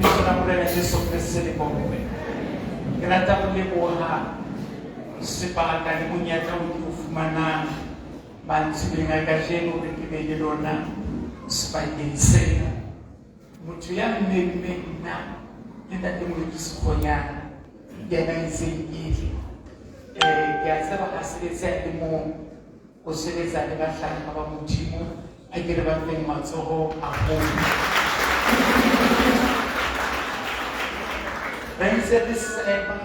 Morena Jesu Kriste le bongwe. Ke rata go leboga sebaka le monyetla o ke o fumanang mantsiboeng a kajeno gore ke be le lona sebakeng sena. Motho ya mmeng nna le ntate Modikisegonyana ke ena itseng ile. Ke a tseba ga sebetsa le mo o sebetsa le batlhami ba Modimo a ke re ba feng matsogo a golo. Rense re seba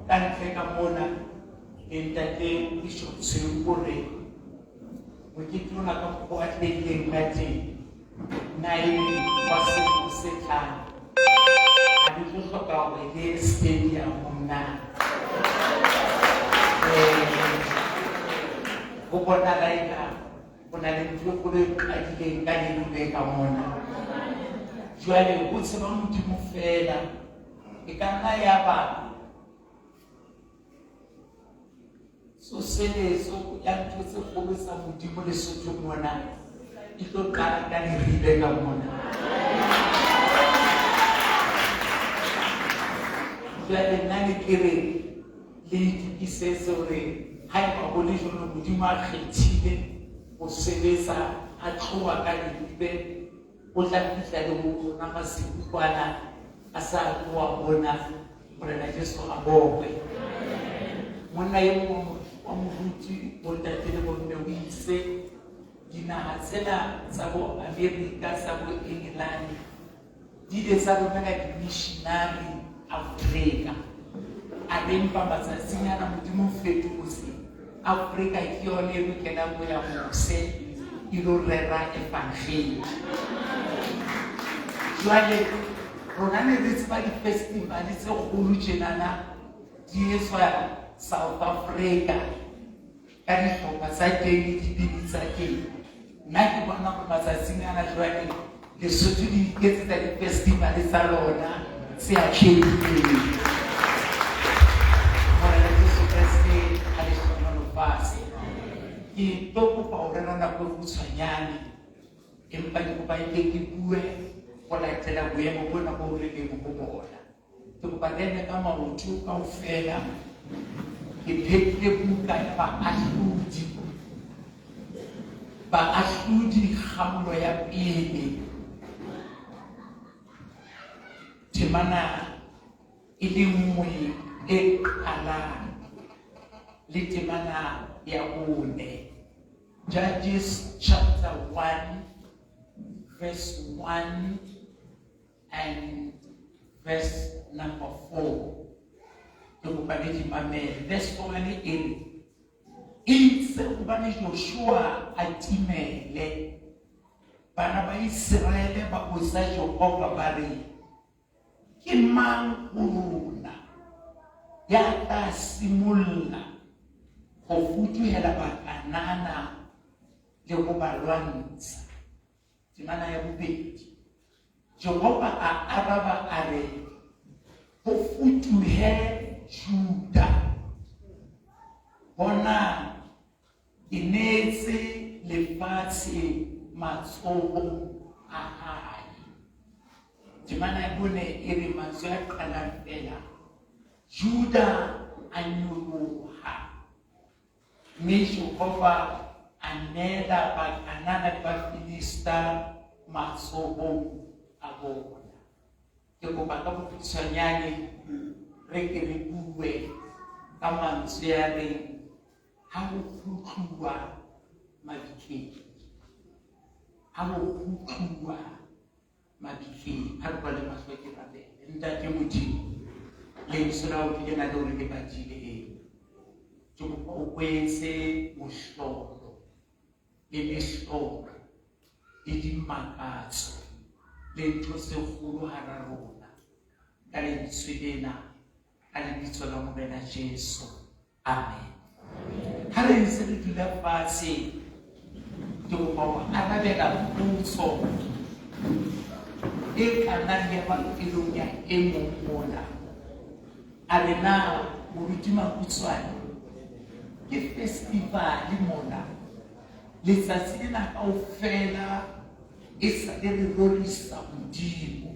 ka ntle ka mona ntate Bishop Tshinkgore mokete ona ka go a tlileng ka teng na e wa se tlang a di tlo hloka gore le stadium mona go bona laika go na le ntlo go le kadileng ka le ka mona jwale go tseba Modimo fela e ka nna ya ba so seleso ya ntho tse kgolo tsa Modimo Lesotho mona e tlo qala ka lerile ka mona. Jwale nna ne ke re le itukisetse gore ha e ba go le jalo Modimo a kgethile go sebetsa a tloga ka lerile o tla fihla le go rona ga sekukwana a sa tloa bona Morena Jesu a bogwe. Monna ye mongwe wa moruti mo ntate le bomme o itse dinaga tsena tsa bo Amerika tsa bo England di ile tsa romela di-missionary Afrika a lempa matsatsinyana Modimo fetotse Afrika ke yone e lokelang go ya mose e lo rera evangeli. Jwale rona ne re tseba di-festival tse kgolo tjenana di etswa South Africa ka dihlopha tsa teng le dibini tsa teng. Nna ke bona gore matsatsing ana jwale Lesotho di iketsetsa di-festival tsa lona tse atlehileng. Morena Jesu Kriste a le hlokomelo fatshe. Ke tlo kopa gore rena nako e kgutshwanyane empa ke kopa ke bue go latela boemo bona bo re leng go bona. Ke kopa rene ka maoto kaofela ke phethile buka ya baahlodi kgaolo ya pele temana e le nngwe e qalang le temana ya bone. Judges chapter 1 verse 1 and verse number 4. Verse 4 itse ubane Joshua a timele bana ba Israele ba botsa Jehova ba re ke mang rona ya ka simolla go futuhela bakanana le go ba lwantsha. Temana ya bobedi Jehova a araba a re go futuhe Juda bona inetse lefatshe matsogo a hae. Temana ya bone e re mantswe a qalang fela Juda a nyoloha mme Jehova a neela bakanana le Bafilista matsogo a bona. Ke kopa ka bokgutshwanyane re ke re bue ka mantswe a reng ha go kgutluwa mabitleng, ha go kgutluwa mabitleng. Ha re kwa le mahlo ke rabele ntate Modimo lentswe la o ke na le gore le badile eo ke kopa o kwetse mohlolo le mehlolo le dimakatso le ntho tse kgolo hara rona ka lentswe lena ka lebitso la Morena Jesu. Amen. Ha re ntse re dula fatshe ke kopa go arabela potso e ka nnang ya mafelong ya e mong mona a re na moruti Makutsoane ke festival mona letsatsi lena kaofela e sa le re rorisa Modimo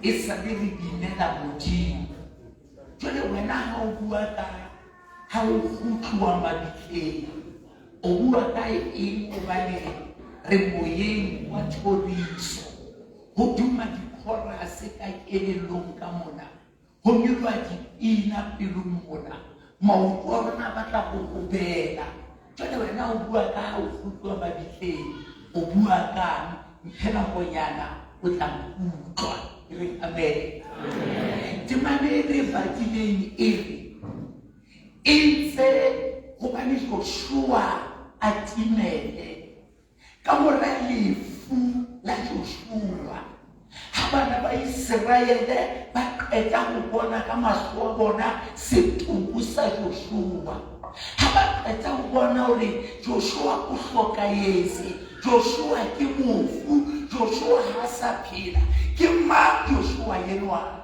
e sa le re binela Modimo. Jwale wena ha o bua ka ha o kgutluwa mabitleng, o bua ka eng hobane re moyeng wa thoriso, ho duma dikhorase ka kelellong ka mona, ho nyolwa dipina pelong mona, maoto a rona ba tla go bela. Jwale wena o bua ka ha o kgutluwa mabitleng, o bua ka mphela honyana o tla utlwa. Amen. Temane re batlileng itse hobane Joshua a timele ka mora lefu la Joshua, ha bana ba Israele ba qeta ho bona ka mahlo a bona setopo sa Joshua, ha ba qeta ho bona hore Joshua o hlokahetse, Joshua ke mofu, Joshua ha sa phela. Ke mang Joshua yenwa?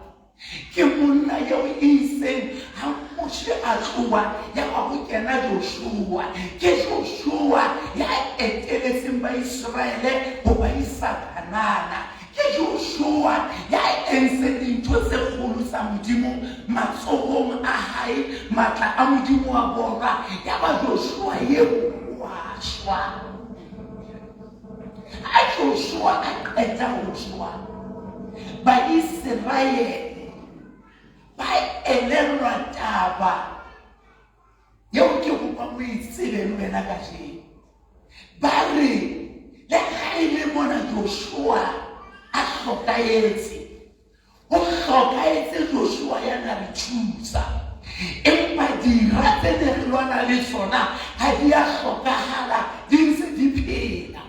Ke monna yeo iseng ha Moshe a tloha ya ba ho kena Joshua. Ke Joshua ya eteletseng ba Israele ho ba isa Kanana. Ke Joshua ya entse dintho tse kgolo tsa Modimo matsohong a hae, matla a Modimo wa bona. Ya ba Joshua yeo wa shwa. A Joshua a qeta ho shwa, ba Israele ba elelwa taba yeo ke go ba mo itsebeng wena ka jeno. Ba re le ha ile mona Joshua a hlokahetse, o hlokahetse Joshua ya na re thusa, empa dira tse ne re lwana le tsona ha di a hlokahala, di ntse di phela.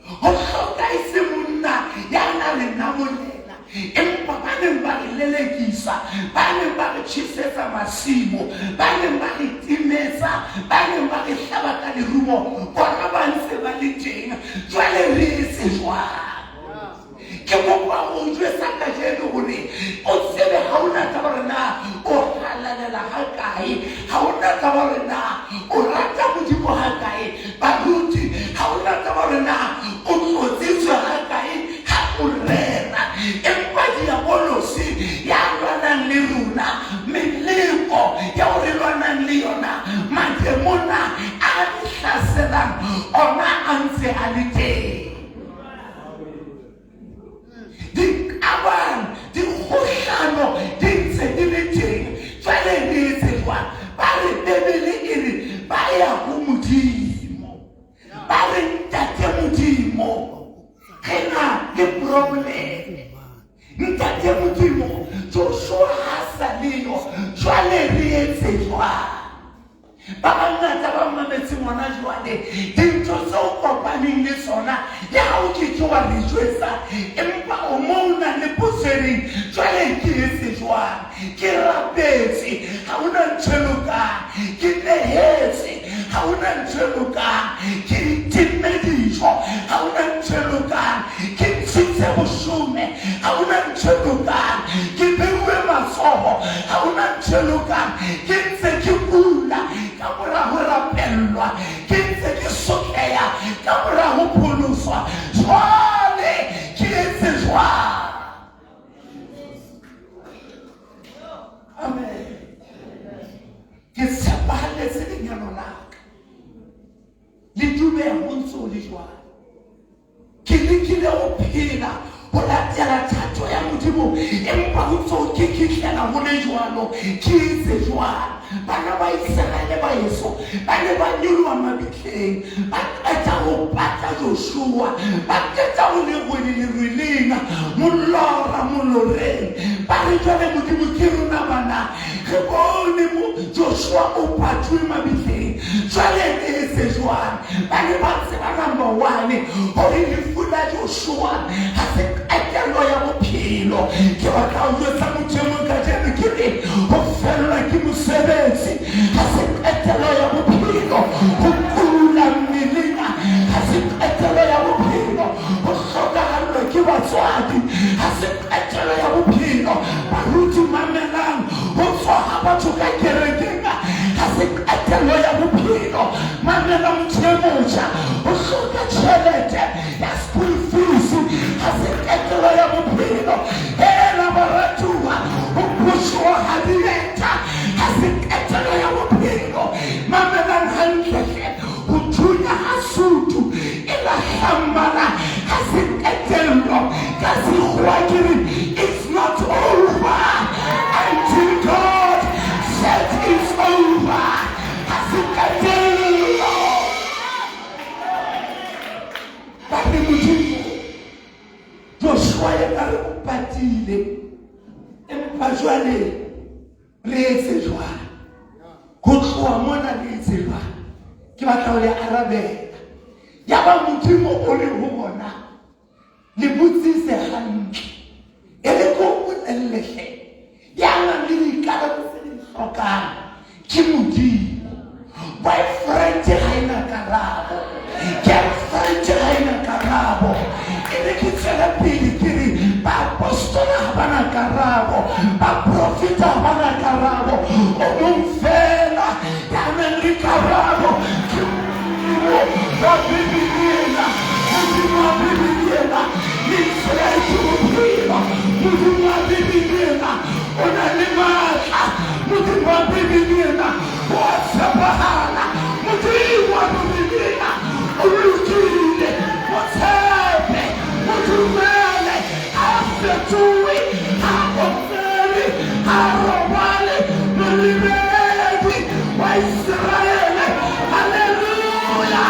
Ho hlokahetse monna ya na le namolela, empa ba neng ba re lelekisa, ba neng ba re tjhesetsa masimo, ba neng ba re timetsa, ba neng ba re hlaba ka lerumo, bona ba ntse ba le teng. Jwale re etse jwang? Ke kopa ho jwetsa ka jeno hore o tsebe ha ona taba hore na o halalela ha kae, ha ona taba hore na o rata Modimo ha kae, baruti ha ona taba hore na o tlotsitswe ha kae, ha o rera, empa diabolosi ya lwanang le rona, meleko ya hore lwanang le yona, mademona a re hlaselang ona a ntse a le teng. Di-kabang, di-kgohlano di ntse di le teng. Jwale re etse jwang? Ba re Bebele e re ba ya ho Modimo, ba re ntate Modimo re na le problem. Ntate Modimo Joshua ha sa leyo, jwale re etse jwang? Ba bangata ba mametse ngwana jwale dintho tse o kopaneng le tsona le ha o ke wa re jwetsa, empa o mona le posereng. Jwale ke etse jwang? Ke rapetse ha ona ntho e lokang, ke nehetse ha ona ntho e lokang, ke timme dijo ha ona ntho e lokang, ke ntshitse bosome ha ona ntho e lokang, ke beuwe matsoho ha ona ntho e lokang, ke ntse ke kula ka mora ho rapellwa, ke ntse ke sokleha ka mora ho pholuswa. Jwale ke etse jwang? Amen. Ke tshepahalletse lenyalo la ka le dube ho ntso le jwang. Ke lekile ho phela ho latela thato ya Modimo, empa ho ntso ke kihlela ho le jwalo. Ke etse jwang? Bana ba Israele ba yeso ba ne ba nyolwa mabitleng, ba qeta ho pata Joshua, ba qeta ho le rweleng molora moloreng. Ba re jwale Modimo ke rona bana re bone mo Joshua o patwe mabitleng. Jwale re etse jwang? Ba ne ba tseba number one hore lefu la Joshua ha se qetelo ya bophelo. Ke batla ho jwetsa motho e mong ka jeno ke re ho fellwa ke mosebetsi ha se qetelo ya bophelo, ho kula mmeleng ha se qetelo ya bophelo, ho hlokahallwa ke batswadi ha se qetelo ya bophelo. Baruti mamelang ho tswa ha batho ka kerekeng ha se qetelo ya bophelo. Mamela motho e motjha ho hloka tjhelete ya school fees ha se qetelo ya bophelo. ka re o patile empa jwale re etse jwang go tloa mona le etse jwang ke batla ho ya arabela ya ba modimo o le ho bona le botsise hantle e le ko bolellehle ya nang le dikarabo tse di hlokang ke modimo boyfriend ha ena karabo girlfriend ha ena karabo e le ke tsela pele ke re ba apostola ha bana karabo ba profeta ha bana karabo o mong fela ya nang le karabo ke wa Biblia modimo wa Biblia ni tsela e ke bophelo modimo wa Biblia o na le matla modimo wa Biblia o tshepahala modimo wa Biblia o lokile o tshepe o dumele a fetohe a ofere a robale molebedi wa Israele haleluya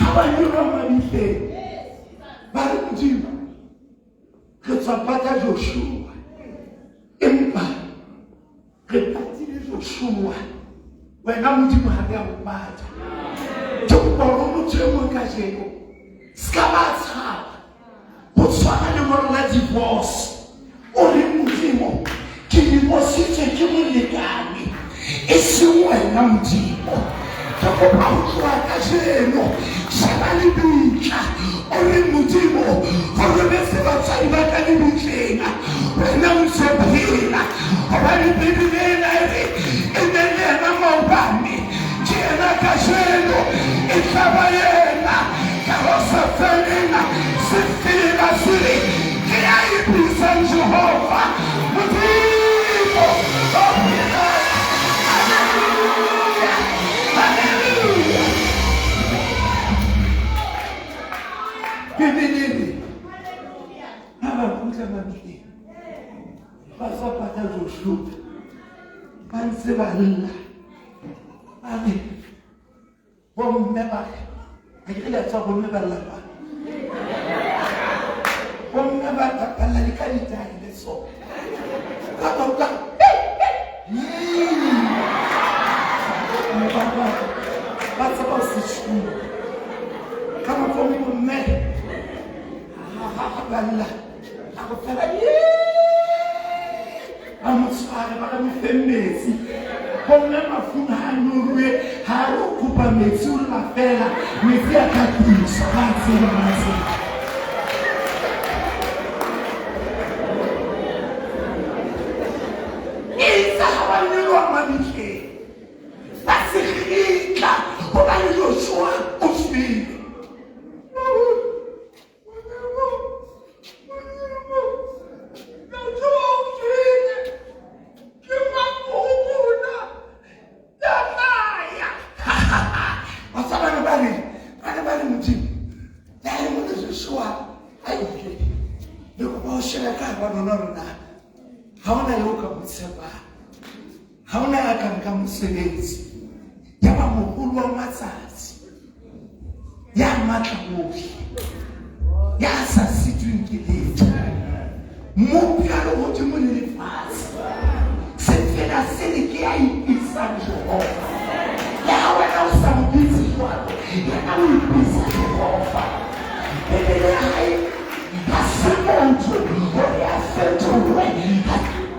abanyura mabitleng ba re modimo re tswa pata Joshua empa re patile Joshua wena modimo ha ya o pata ke bolo motho e mong ka jeno ska ba tshaba ho tshwana le moro la divorce o re modimo ke divorce ke molekane e seng wena modimo ke kopa ho tloha ka jeno sheba le bitla o re modimo gore be se batswadi ba ka le bitleng wena o tshephela hobane Bibele ena e re e ne le yena maobane ke yena ka jeno e tlaba yena ka go sa felela se fela se re ke ya e bisang Jehova modimo o phela haleluya haleluya Bibele haba kutla mabitleng ba sa pata Joshua ba ntse ba lla ba re bomme ba ke ile tsa bomme ba lla ba bomme ba tapalla le ka ditagi le so ka ba ba tsa ba se tshuma ka ba bomme ba lla a go fela a motsware ba ka mefemmetsi gomme mafuna a nyorue ga re o kopa metsi o lla fela metsi a ka tiso ga a tseba ga tseba e tsa ga ba nyolwa mabitleng ba se gitla go ba le Joshua o file ha ona ya ka nka mosebetsi ya ba mogolo wa matsatsi ya matla bohle ya sa sitweng ke letho mo pialo godimo le lefatshe se fela se le ke ya ipitsang Jehova ya wena o sa mo bitse jwalo yena o ipitsa Jehova Bibele ya hae ha se motho gore a fetohe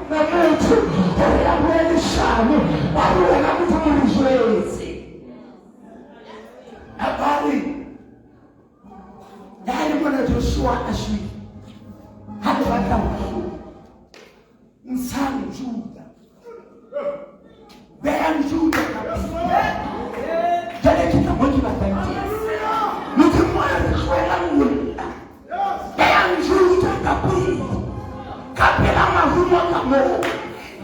na motho gore a bue leshano ba re wena motho mo re jwetse a ba re ya le mona Joshua a shwile ha le batla ho ntshang Juda beang Juda jale ke ka mo ke batlang teng motho mo a re tloela monna beang Juda ka pele ka pela mahumo ka moo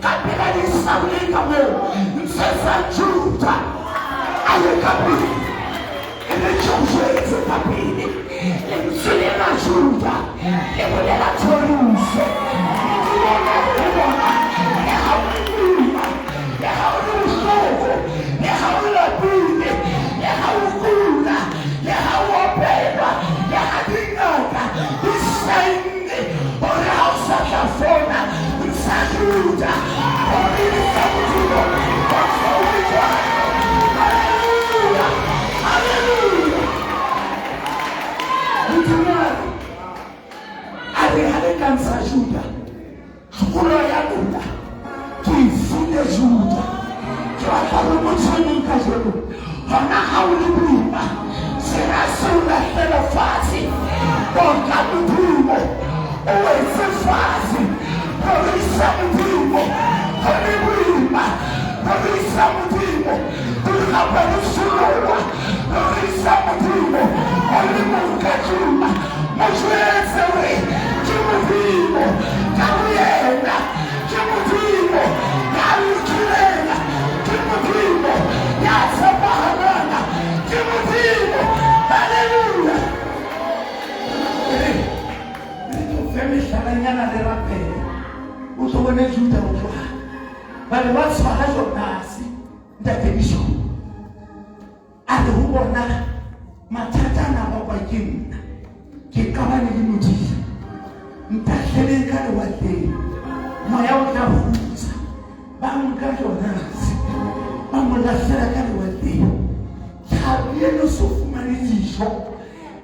ka pela disaule ka moo ntshesa Juda a le ka pele e le tjhojetse ka pele le mtswele la Juda le bolela Jeruso le ha o le bohloko le ha o lapile le ha o kula fase bonka modimo o etse fase rorisa modimo gore boima rorisa modimo ga le soloa rorisa modimo o le monkatuma moshwetse we ke modimo ka yena ke modimo ya lukilena ke modimo ya tsapana ke modimo haleluya femi hlalanyana le rapela o tlo bone Juda o tloga ba le ba tshwara Jonase ntatediso a le go bona mathata a na ba kwa ke nna ke kabane le modimo ntatlheleng ka lewatleng moya o tla hutsa ba nka Jonase ba mo latlhela ka lewatleng tlhapi eno se fumane dijo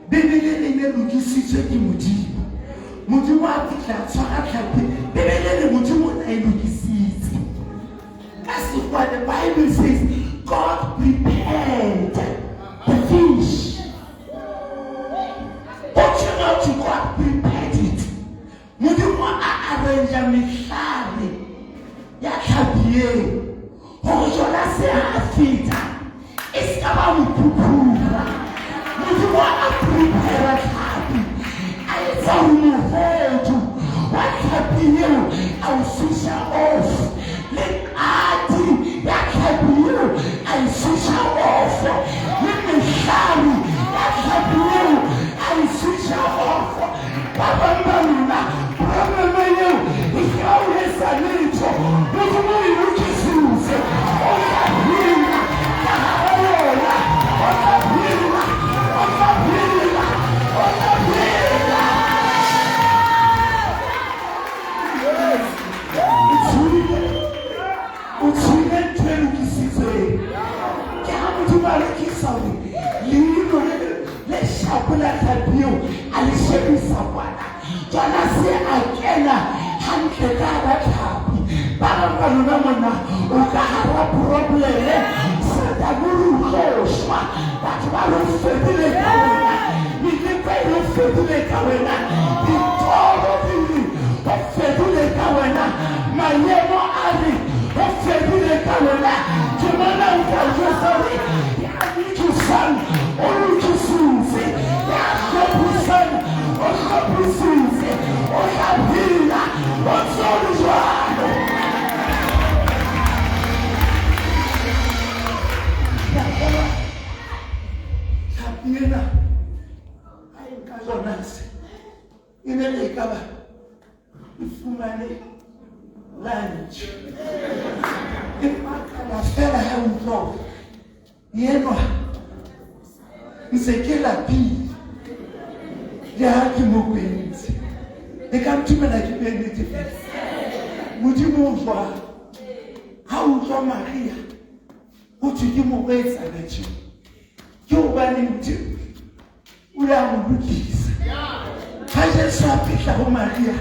bebele le ne lokisitswe ke modimo modimo a fitlha tshwara tlhapi bebele le modimo na e lokisitse ka sekwa the Bible says God prepared the fish. Don't you know God prepared it? Modimo a arrange mehlale ya tlhapi eo gore Jonase a feta e se ka ba mophupula modimo a prepare tlhapi a etsa mohodu wa tlhapi eo a o susha off le ati ya tlhapi eo a e susha off le mehlale ya tlhapi eo a e susha off ba bang ba lona probleme eo e ka o etsa letho modimo e lokisitse o tla phela ka hara yona o tla phela o tla phela o tla phela o tshwile ntho e lokisitsweng ke ha modimo a lokisa gore leino le shapo la tlhapi eo a le shebisa kwana Jonase a kena hantle ka hara tlhapi ba bang ba lona mona o ka hara probleme sataburutloswa batho ba lo fetile ka wena melepa e lo fetile ka wena ditoro dile o fetile ka wena maemo a re o fetile ka wena ke bona nka jesore ya lokisang o lokisitse ya hlophisang o hlophisitse o tla phela o ntse o le jwalo tlhapi ena a e nka Jonase e ne le ka ba e fumane lunch e makala fela ha utlwa yenwa ntse ke lapile le ha ke mo kwentse e ka ntumela ke benete fela modimo o jwang ha utlwa Maria o thwe ke mo etsana tje ke hobane modimo o ya mo lokisa ha Jesu a fihla ho Maria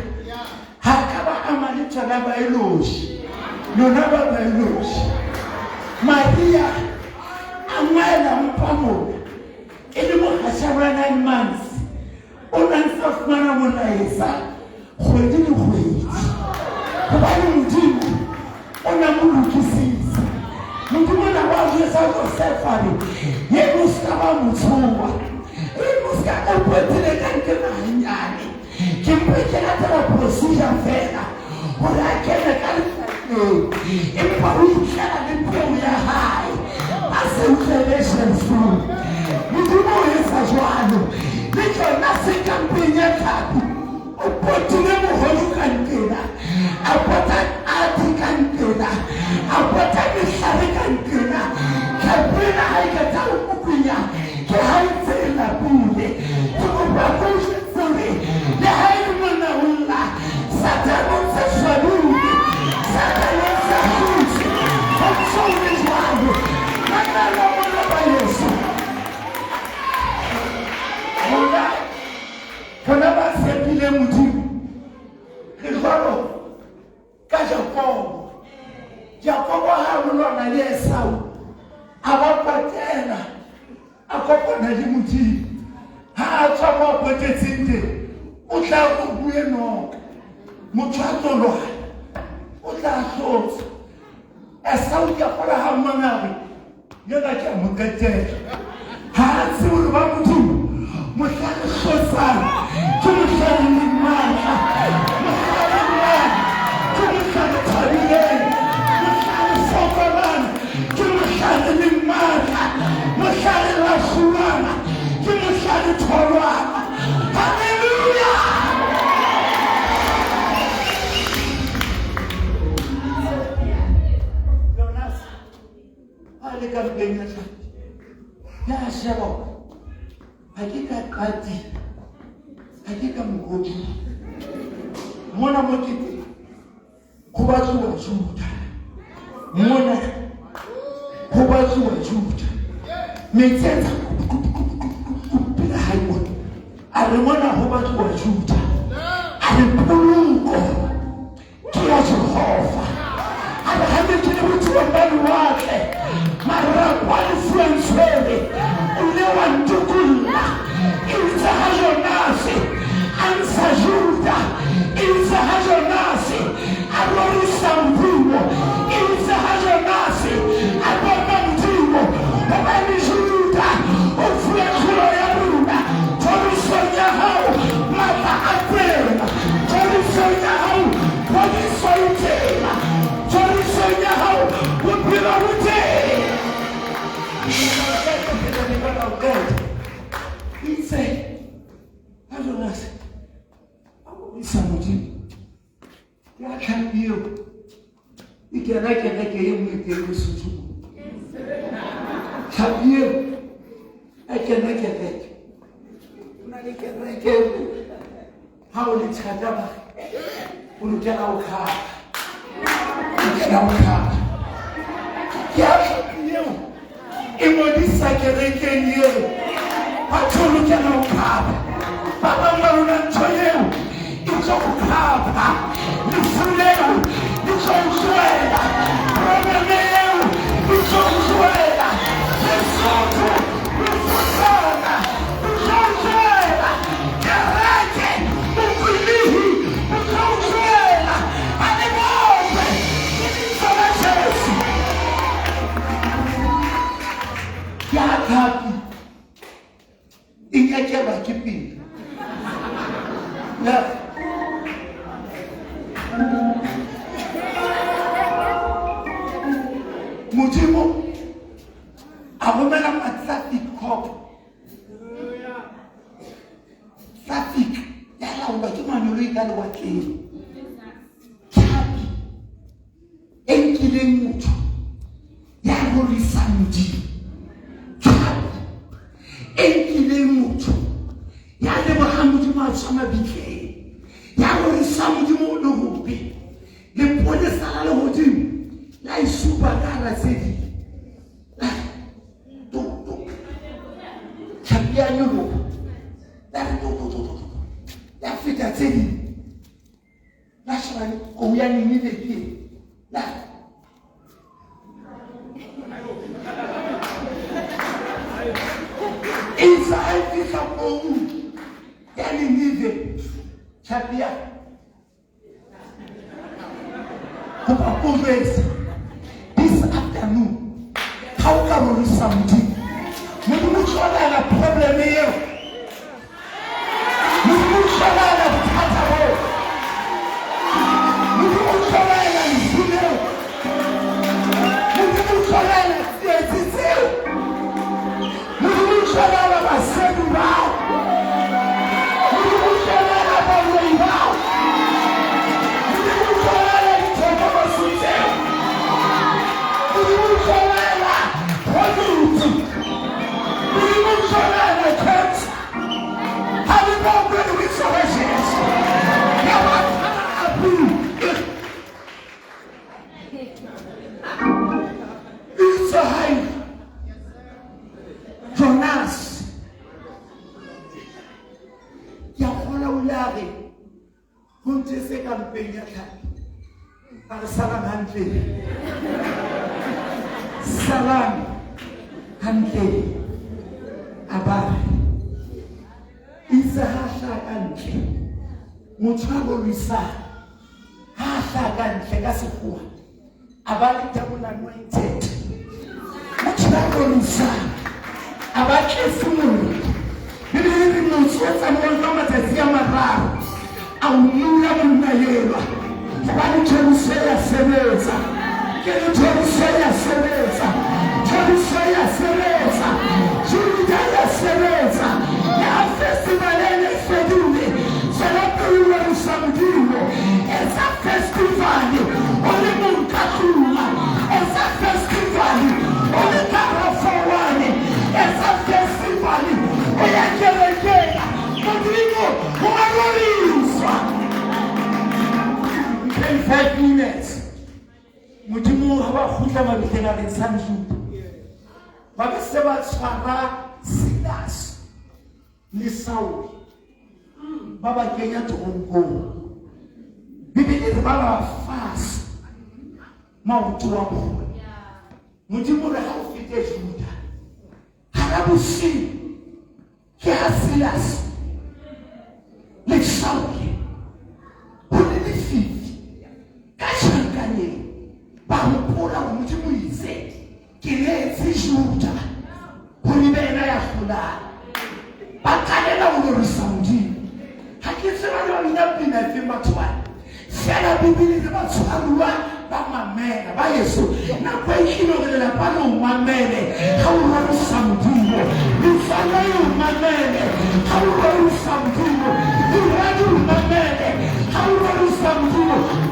ha ka ba ama le tsona biology lona ba biology Maria a ngwela mpa mona e le mogashara 9 months o ntse a fumana molaetsa kgwedi le kgwedi hobane modimo o na mo lokisitse modimo na ba jesa Joseph ari ye mo ska ba motshowa e mo ska ka pwetele ka nke mahanyane ke mpekela tela procedure fela gore a kene ka lefateng empa o itlhela le peo ya hae a se utlweleshen food modimo o etsa jwalo le Jonase ka mpeng ya tlhapi o potile mogodu ka nkena a pota ati ka nkena a pota mehlare ka nkena tlhapena ha e ka tsa o kukunya ke ha e tse e lapile ke kopa ko jetsore le ha e le mona o lla Satana o tse shwalule Satana o tse hutse o tse o le jwalo nakala mona ba Yesu mona bona ba sepile modimo re jwalo ka Jakobo ha molwana le Esau a ba patela a kopana le modimo ha tswa mo potetseng teng o tla go bue noka motho a tolwana o tla hlotsa a sauti a gola ha mangare yona ke a mo qetela ha tsebe gore ba modimo mohlale hlotsana ke mohlale le matla mohlale mane ke mohlale thabileng mohlale fokolana ke mohlale le matla mohlale la fulana ke mohlale tholwana. Hallelujah! Jonas, ale ka mpenya tla ya sheba hakika kati hakika mgodi mona mokete go batliwa Juda mona go batliwa Juda metsetsa pela haimo a re mona go batliwa Juda a re poloko ke ya Jehova a re ha ke le motho wa bana watle mara kwa influence ule wa ntukula ilza ha Jonasi ansa Juda ilza ha Jonasi arorisa mpumo ilza ha Jonasi ababa mpumo babani Juda ofue kulo ya Juda torisonya hao mata apena torisonya hao torisonya torisonya hao upila ute. He said, I don't know, I will be somebody. I can't you. You can like him with the Sutu. Can you? I can like it. I can like him. How will it cut up? Will you get our car? Get our car. Yeah, you. Imodisa kereke niyo patulu kana ukaba baba maruna ntoyeo izo ukaba nifuleo izo uzuela problemeo izo uzuela nesoto nifusana izo uzuela kereke ukulihi izo uzuela animobe izo Jesu ya kapi ingekeba kipindi na mujimo abomela matraffic cop traffic yala uba ke manyolo ikale wa tleng kapi enkileng motho ya rorisa modimo enkile motho ya leboga modimo a tswa mabitleng ya gore sa modimo le gope le polesa la legodimo la isupa ka la tsedi tlhapi ya nyologa ya re ya feta tsedi la sheba kou ya Nineve la inside this home, yani Nineve, Chapia, Kupakuves, this afternoon, how can we something? We don't have a problem here. We don't have a problem. We don't have a problem. We don't have a Jonas, Kunti se kampenya tlhapi. Ba salam hantle. Salam hantle. Aba. Mutrabolisa. Hasagan Fegasua. Abalita anointed. Mutrabolisa. Abakefunu. Bibiri musuza mwongoma teziyamara. Awunuya munayelwa. Bani Jerusalem sebeza. Jerusalem sebeza. Jerusalem sebeza. Judea sebeza. Ya festival ene fedule. Celebrate Jerusalem. It's a festival. Only munkakuma. It's a festival. Only karafawani. It's a festival. Oya kelekela. Rodrigo, umaroliswa. In 5 minutes, mudimu haba hutla mabitleng a rentshang Juda. Ba be se ba tshwara Silas le Saul. Ba ba kenya toronkong. Bibele re ba ba fast. Maoto wa bona. Mudimu re ha o fete Juda. Harabusi ke ha Silas le Saul. Bampula umujimu yize kilezi Juda kulibena ya khula bakalela ulorisa mji hakise bali balingapina fimba twa sala bibili zibatshwarwa bamamela ba Yesu na kwa ikino kelela pano umamele hawurorisa mji ufana umamele hawurorisa mji uradi umamele hawurorisa mji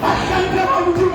bakanga mji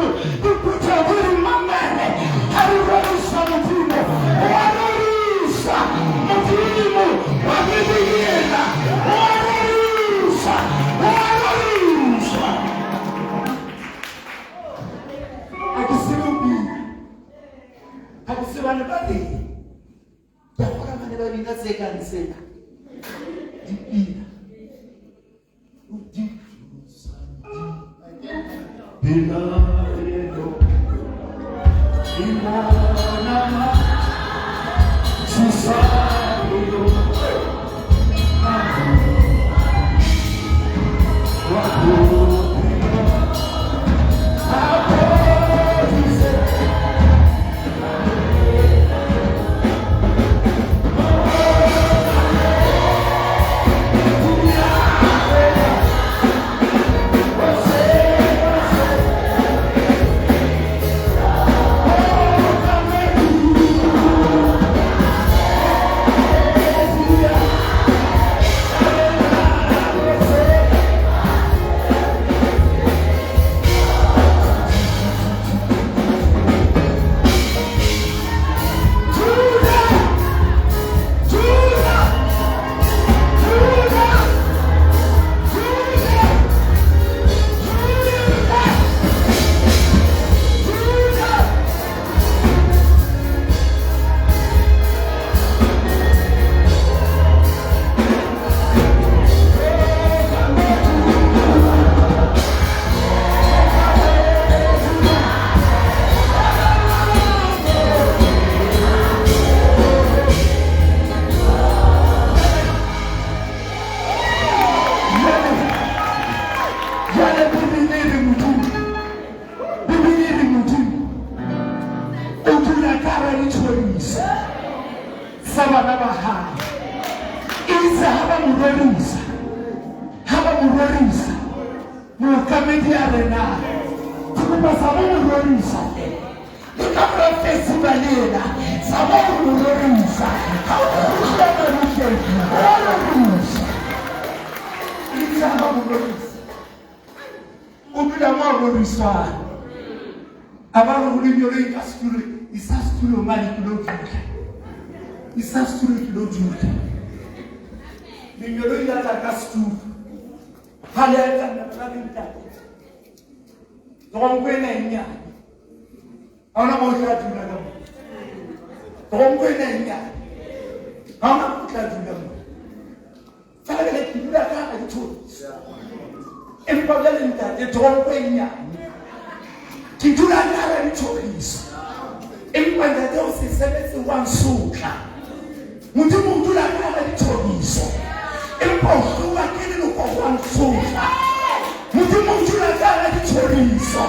ditshoriso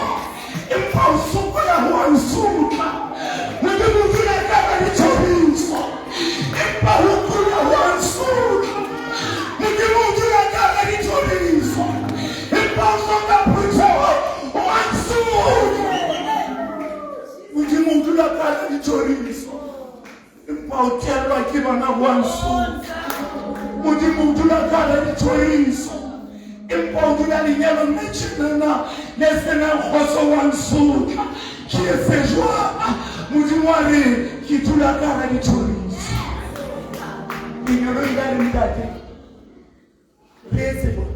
empa o sokola ho a nsuka Modimo o dula ka hara ditshoriso empa o kula ho a nsuka Modimo o dula ka hara ditshoriso empa o hloka phutheho ho a nsuka Modimo o dula ka hara ditshoriso empa o tellwa ke bana ho a nsuka Modimo o dula ka hara ditshoriso empa o dula lenyalong le tjenana le senang kgotso wa nsuka ke etse jwang Modimo a re ke dula ka hara ditshoriso lenyalo e ka le ntate re etse jwang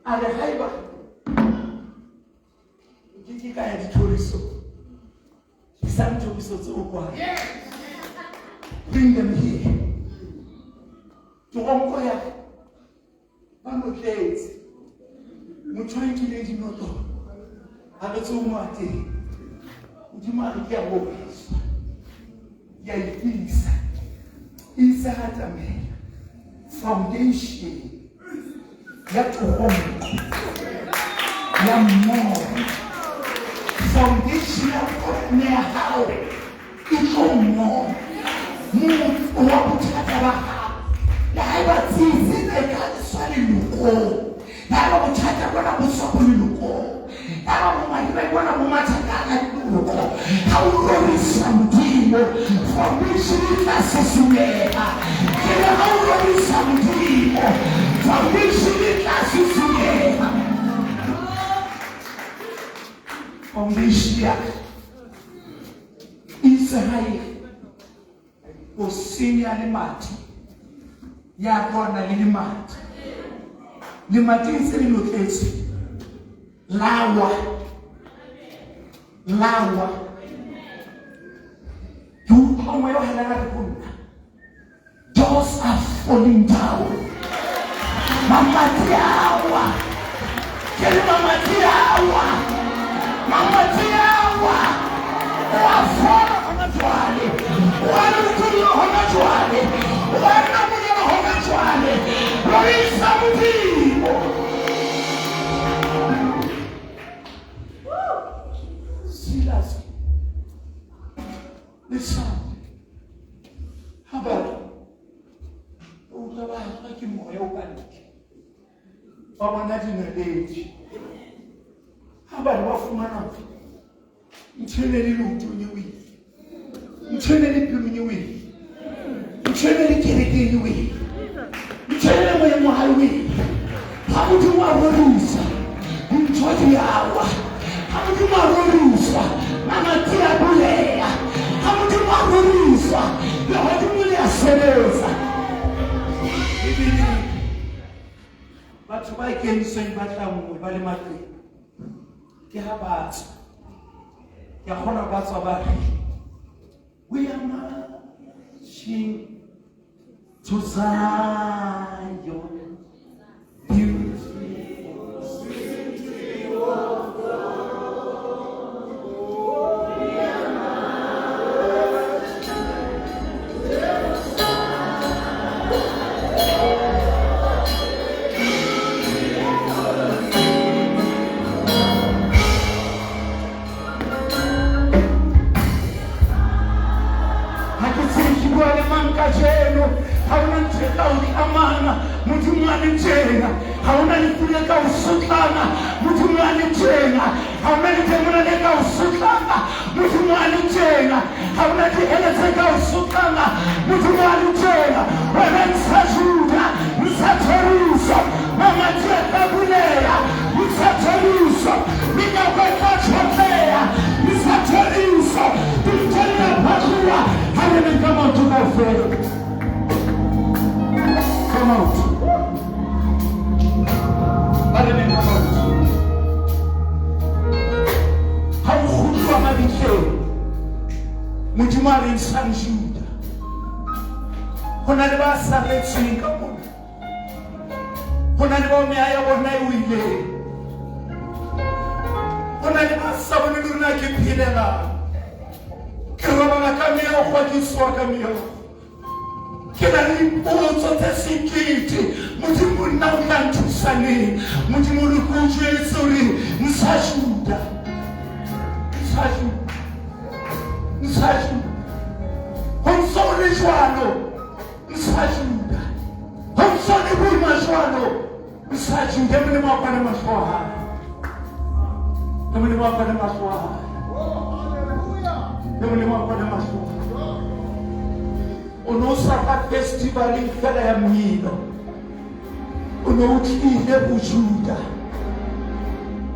a re haeba ke ka ya ditshoriso ke sa ditshoriso tseo kwana bring them here Toronko ya ba mo tletse motho a nkile dinoto a re tse o moate Modimo a re ke a bopisa ya ipisa isa hatamela foundation ya Toronko ya mmoho foundation ya kopane ya hao e tlo mmoho motho wa bothata ba hao la haeba tsitsi e ka swale loko la haeba bothata bona bo tswa go loko la haeba bomadi ba bona bo mathata a loko ha o rorisa Modimo foundation e tla susumeha ke le ha o rorisa Modimo foundation e tla susumeha foundation ya Israel o senya le mati ya bona le mati ntse le lotletse lawa you come yo halala kuna doors are falling down mamati yawa kele mamati yawa wa fora hona jwale wa lukulo hona jwale wa namulo hona jwale Rorisa Modimo Silas listen habari utaba ke moya o kantle ba bona dineledi habari ba fumana ntshwelele lutunyiwe ntshwelele pilunyiwe ntshwelele kerekeniwe ntshwelele moya mohawe ha Modimo a rorisa ntho yawa ha Modimo a rorisa mamati a buleya ha Modimo a rorisa le hodimo le a sebetsa ebile batho ba ikemiseng ba tlangwe ba le matleng ke ha batho ya khona ba tswa ba we are marching to Zion beautiful city of God we are marching to Jeno, hauna nteka ukamana, mtu mwani tena, hauna nipuleka usukana, mtu mwani tena, hauna nitemuna neka usukana, mtu mwani tena, hauna tihelezeka usukana, mtu mwani tena, wana nsajuda, nsateruso, mama tia kabulea, nsateruso, mina weka chotea, nsateruso, nitena pakua, hale ni kama tunafeli. Come out. Let him come out. How hutla mabitleng. Modimo a re ntshang Juda. Ho na le ba saletsweng ka mona. Ho na le ba meya ya bona e wile. Ho na le ba sa bone le rona ke phelela. Ke robala ka meya go kgwadiswa ka meya. ke na le dipotso tse sekete Modimo nna o tla nthusa neng Modimo re go jwetse hore ntsha Juda ho ntso le jwalo ntsha Juda ho ntso le boima jwalo ntsha Juda Molemo wa ka le mahlo a hae Molemo wa ka le mahlo a hae Molemo wa ka le mahlo a hae o no sa ka festivaleng fela ya mmino o no o tlile ho Juda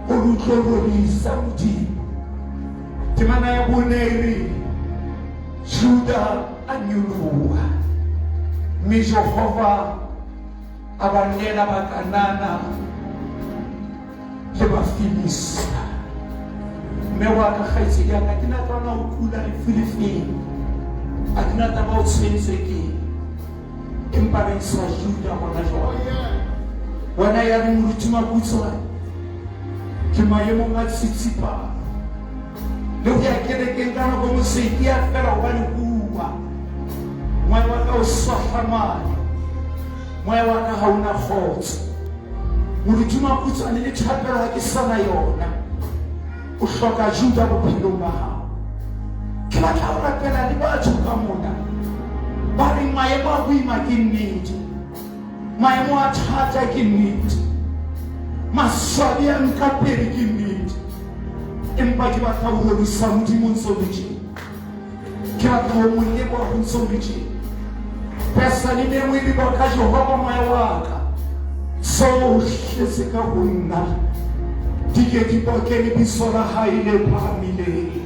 o utlorisa Modimo temana ya boneri Juda a nyoloha mme Jehova a ba nnela bakanana le Bafilista mme wa ka kgaitsedi ya ka ke na tswana o kula lefilifili a ke na taba o tshwentseke empa re sa Juda gona jwale wena ya re moruti Makutsoane ke maemong a tsitsipa le go ya kerekeng ka nako moseki ya fela gobane bua moya wa ka o swahlamane moya wa ka ga o na kgotso moruti Makutsoane le thapelo ga ke sana yona o hloka Juda bophelong ba gago ke batla o rapela le batho ka mona ba re maemo a boima ke nnete maemo a thata ke nnete maswabi a nkapele ke nnete empa ke batla ho rorisa Modimo ntse le tjena ke batla ho mo leboha ho ntse le tjena pesa le nngwe le ba ka Jehova moya wa ka so hletse ka ho nna dike dipokele biso la hae le phamile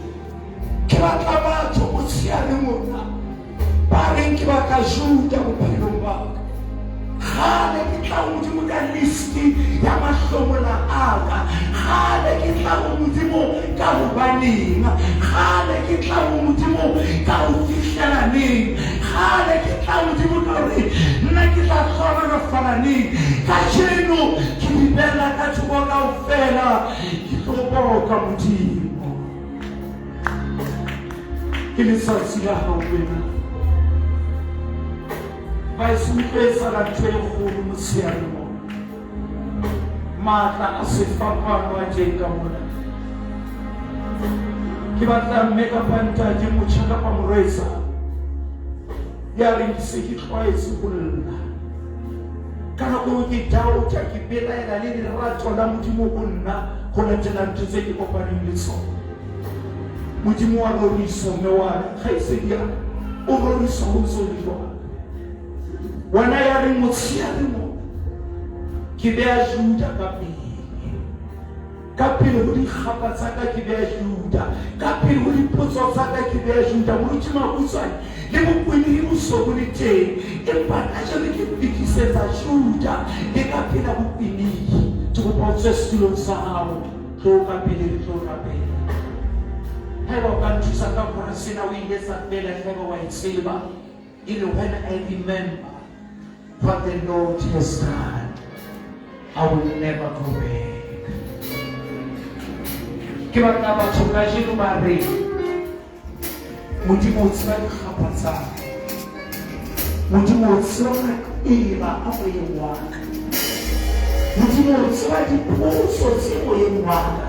ke batla batho mo tsiane mona ba reng ke batla Juda bophelong ba ka Hale ke tla Modimo ka listi ya mahlomola aka hale ke tla Modimo ka hobaneng hale ke tla Modimo ka ho fihlela neng hale ke tla Modimo ka hore nna ke tla kgona go fana neng ka jeno ke bibela ka thoko kaofela ke tlo boka Modimo ke letsatsi la hao wena ba isumtlesa la tshwego mo siamo matla a se fapano a teng ka mona ke batla mme ka panta di mo tshaka pa moresa ya re se ke tlwaetse go nna kana go ke dao tja ke belaela le lerato la Modimo go nna go latela ntse tse ke kopaneng le tsona Modimo wa roriso mme wa ga ise dia o roriso go ntse le jwa wana ya re motsiane mo ke bea Juda ka pele go di gapa tsa ka ke bea Juda ka pele go dipotso tsa ka ke bea Juda moruti Makutsoane le bopwini le bosogo le teng empa ka jalo ke fikisetsa Juda le ka pela bopwini ke go potsa setulong sa gago tlo ka pele le tlo ka pele ha ba ka nthusa ka gore sena o ile sa pele fela wa itseba ile when I remember what the Lord has done, I will never go back. Ke batla batho ka jeno ba re Modimo o tseba dikgapa tsa Modimo o tseba eba a moyeng wa ka Modimo o tseba dipotso tse moyeng wa ka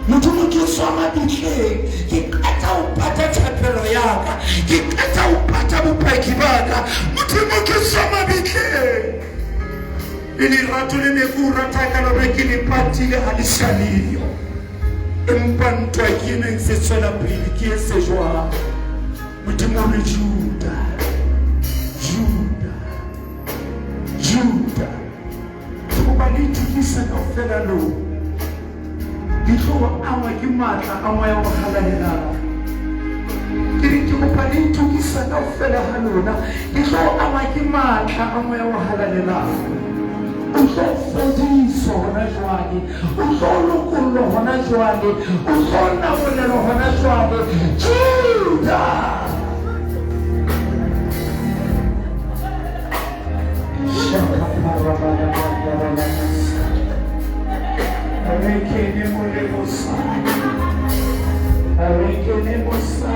Modimo ke tswa mabitleng ke qeta ho pata thapelo ya ka ke qeta ho pata bopaki ba ka Modimo ke tswa mabitleng le lerato le ne ke o rata ka lore ke le patile ha le shaleo empa ntwa ke ne se tswela pele ke se jwang Modimo le Juda go ba le tikisa ka fela lo ditlo awa ke matla a moya wa halalela ke re ke kopa le tikisa ka fela ha lona ditlo awa ke matla a moya wa halalela o tlo fodisa hona jwale o tlo lokollo hona jwale o tlo nabolelo hona jwale Juda Rekene molemosa Rekene mosa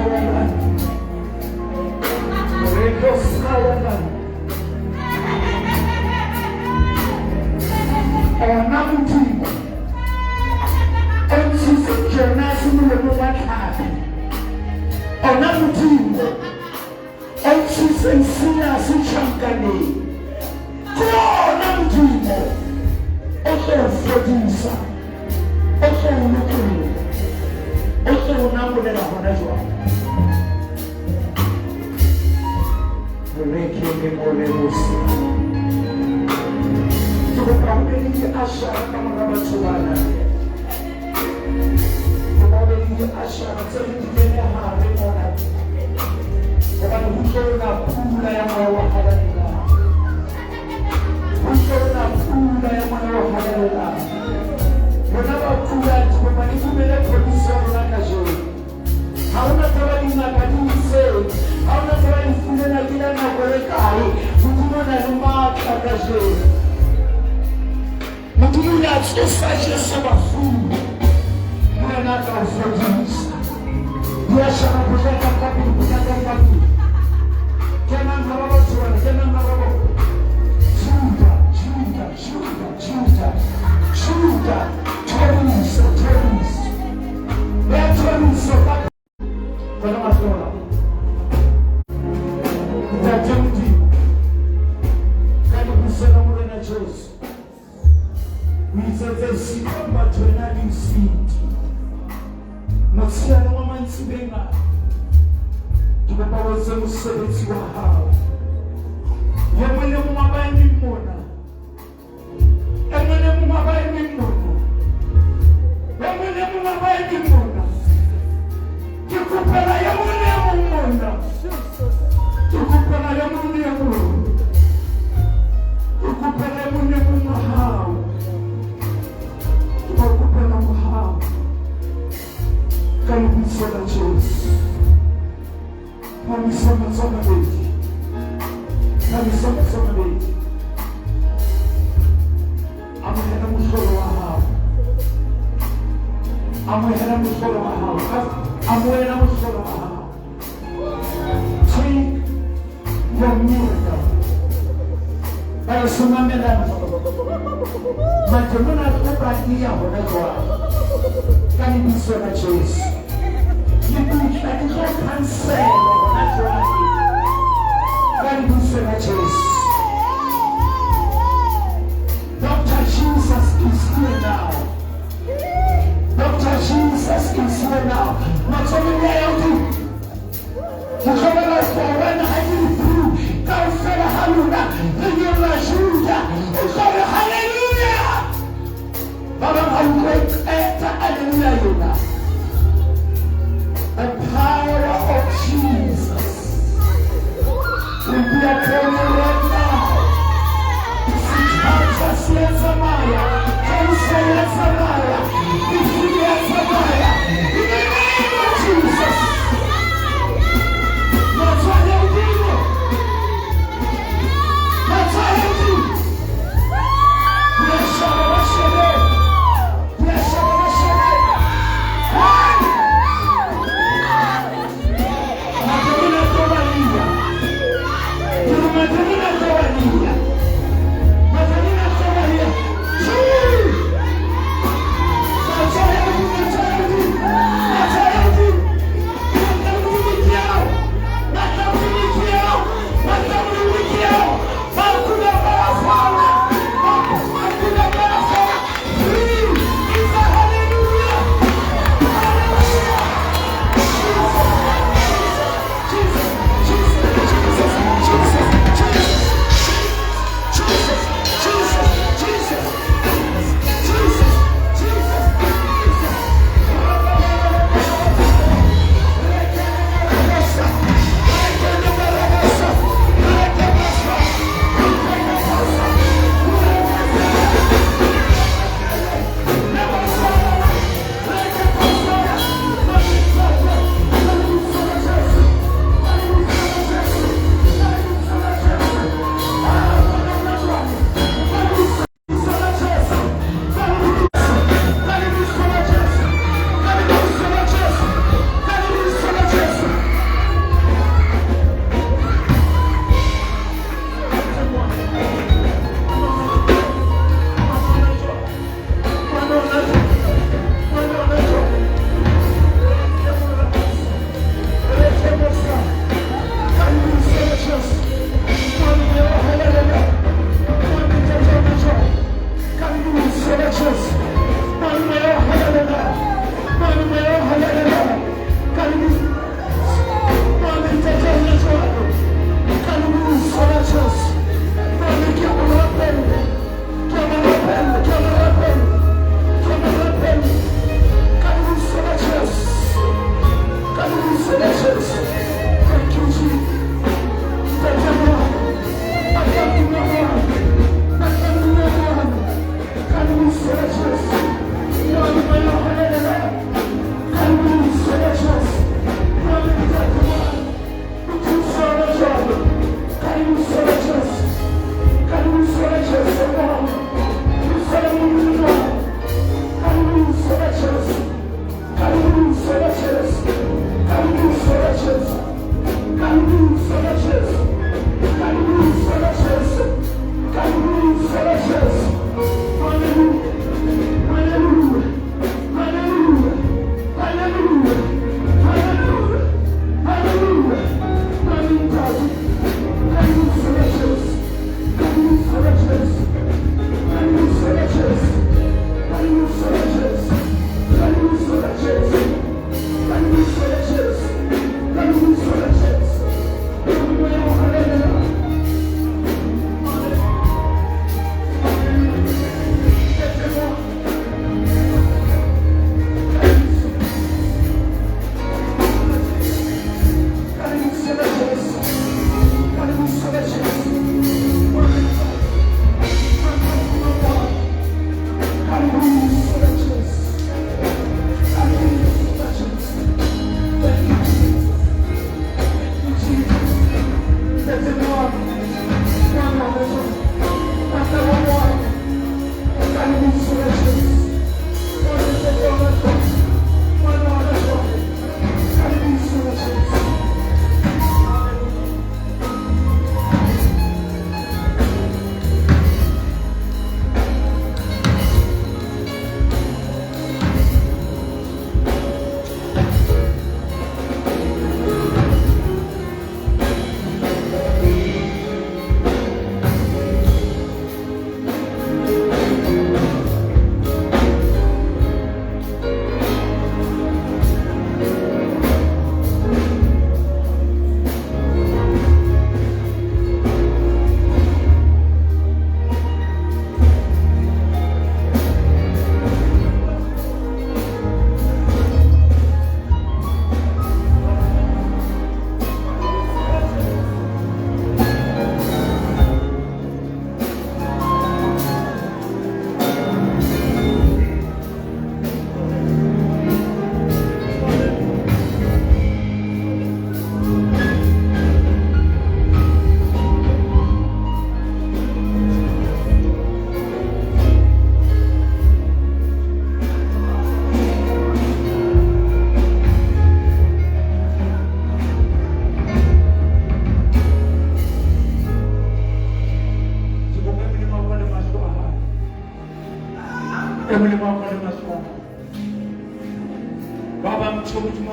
Reko nasithankaneni khona mdimo ozofundisa ozowulukulu ozowunamulela khona jwalo rekenge molemusi tukupambelile ashara kamanga bathubana tukupambelile ashara tselidikele hare mona Bukan husurna pula yang mewahadanilah Husurna pula yang mewahadanilah Kenapa pula Bukan itu bila produser nakajul Hauna tawali nakaduse Hauna tawali fule nakila nakorekai Mutumu na lumat nakajul Mutumu na tsufaje sabafu Muna nakafrodisa Dia syarah berjaga kaki Jangan merobot suara, jangan merobot. Sudah, terus. Ya terus, kalau masuk orang. Kita janji, kalau bisa namun nak terus. Bisa tersimpan batuan di sini. Masih ada orang sebenarnya. Tukapaweza msebenzi wa hao yamwene mumabaye mimona yamwene mumabaye mimona tukupela yamwene mumona tukupela yamwene mumona tukupela yamwene mumahao tukupela mumahao kalibisa na Yesu Kami sama-sama lagi. Amehana musoro wahao. Take your miracle. Para sumame damu. Majumuna kupatia hodawa. Kani biso na Yesu. You cancel. Dr. Jesus is here now. Dr. Jesus is here now. Not only there, you come out for when I will through. God said hallelujah. And you're not Judah. You call it hallelujah. But I'm going to enter hallelujah. The power of Jesus will be upon you right now. Sitasa Samaya, Counsel Samaya, Ifia Samaya, in the name of Jesus. Not what you do. Not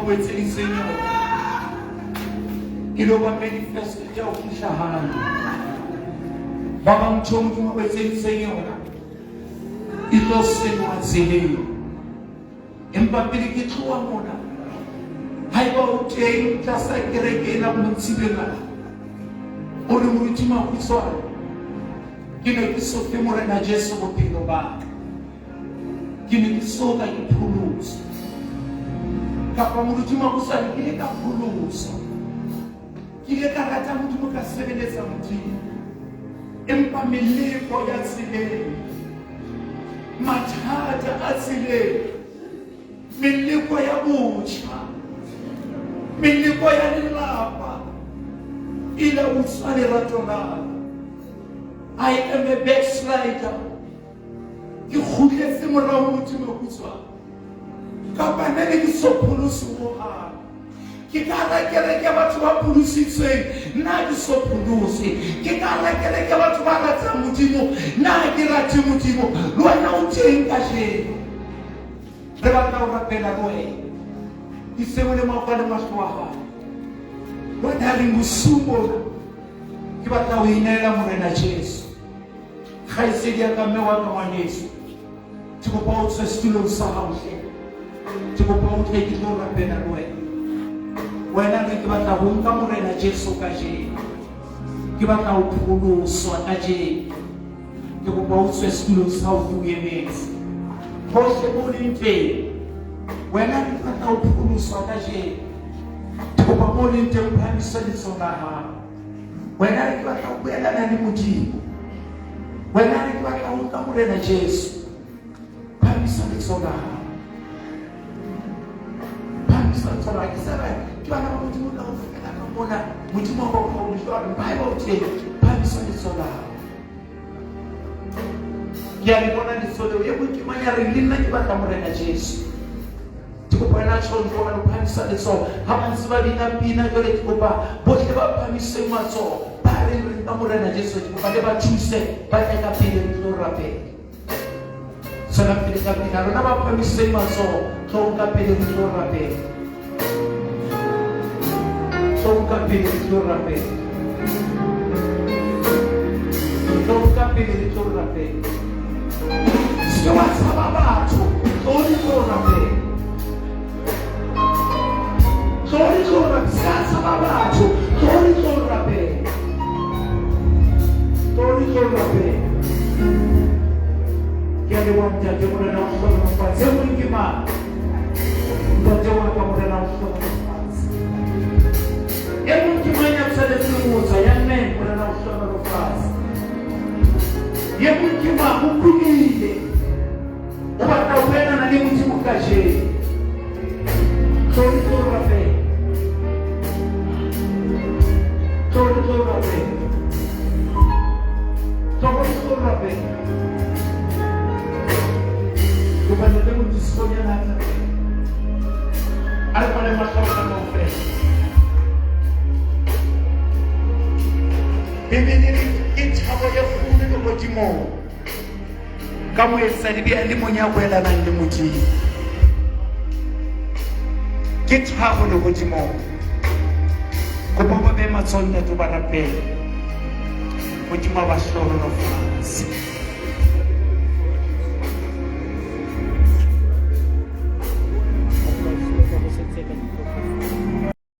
Modimo o etseditseng yona e lo ba manifesto ya ho fihla hae. Ba bang ntho Modimo o etseditseng yona e tlo senwa tseleng. Empa pele ke tloha mona, haeba o teng tlasa kereke ena Montshibela, o re moruti Makutsoane, ke ne ke so fe Morena Jesu bophelo ba ka, ke ne ke so ka ke pholosa, kapa moruti Makutsoane ke ne ka pholosa, ke ile ka rata Modimo ka sebeletsa Modimo. Empa meleko ya tseleng, mathata a tseleng, meleko ya botjha, meleko ya lelapa ile utswa lerato la ka. I am a backslider. Ke kgutletse morao Moruti Makutsoane, kapa nna ne ke so pholose hohang. Ke ka ra kereke batho ba pholositsweng, nna ke so pholose. Ke ka ra kereke batho ba ratang Modimo, nna ke rate Modimo. Le wena o teng kajeno, re batla ho rapela le wena. Ke sebole maoto le mahlo a hao. Wena le bosiung bona, ke batla ho inela Morena Jesu. Kgaitsedi ya ka mme wa ka ngwaneso, ke kopa o tswe setulong sa hao hle. Ke kopa o tle ke tlo rapela le wena. Wena ke batla ho nka Morena Jesu kajeno, ke batla ho pholoswa kajeno. Ke kopa o tswe setulong sa hao ke o emetse. Hohle mo leng teng, wena ke batla ho pholoswa kajeno. Ke kopa mo leng teng o phahamisa letsoho la hao. Wena ke batla ho buelana le Modimo. Wena ke batla ho nka Morena Jesu. Phahamisa letsoho la hao. Phahamisa letsoho la hao. Ke sebe ke bana ba Modimo ka ho fela ka mona. Modimo wa ho o jwalo ba ba o teng. Phahamisa letsoho la hao. Ke a le bona letsoho leo. Ye boikemanya re le nna ke batla Morena Jesu. Ke kopa wena tjho ntho o phahamisa letsoho. Ha ba ntse ba bina jwale ke kopa bohle ba phamise matsoho. Ba re nka Morena Jesu, ke kopa le ba thuse ba tle ka pele re tlo rapela. Tswela pele ka pina, rona ba phamise matsoho, tlo nka pele re tlo rapela. Tlo nka pele re tlo rapela. Tlo nka pele re tlo rapela. Se wa tshaba batho, tlo tlo rapela. Tlo tlo rapela, se tshaba batho, tlo rapela. Tlo rapela. Ke a le wanta ke Morena o hloka fatshe mo ke mang. Ntate wa ka Morena o hloka fatshe. E mo ke mang ya tshwanetse ho tswa ya nne Morena o hloka fatshe. Ye mo ke mang o kulile. O batla ho buelana le Modimo kajeno. Tlo rapela. Tlo rapela. Tlo rapela. Quando temos disponível nada, aí podemos mostrar o mão frente. Bebê que trabalha fundo no Modimo, como ele sabe ele monia ela na de Modimo. Que trabalha no Modimo, como bebê maçonha do barapé, Modimo vai chorar no faz.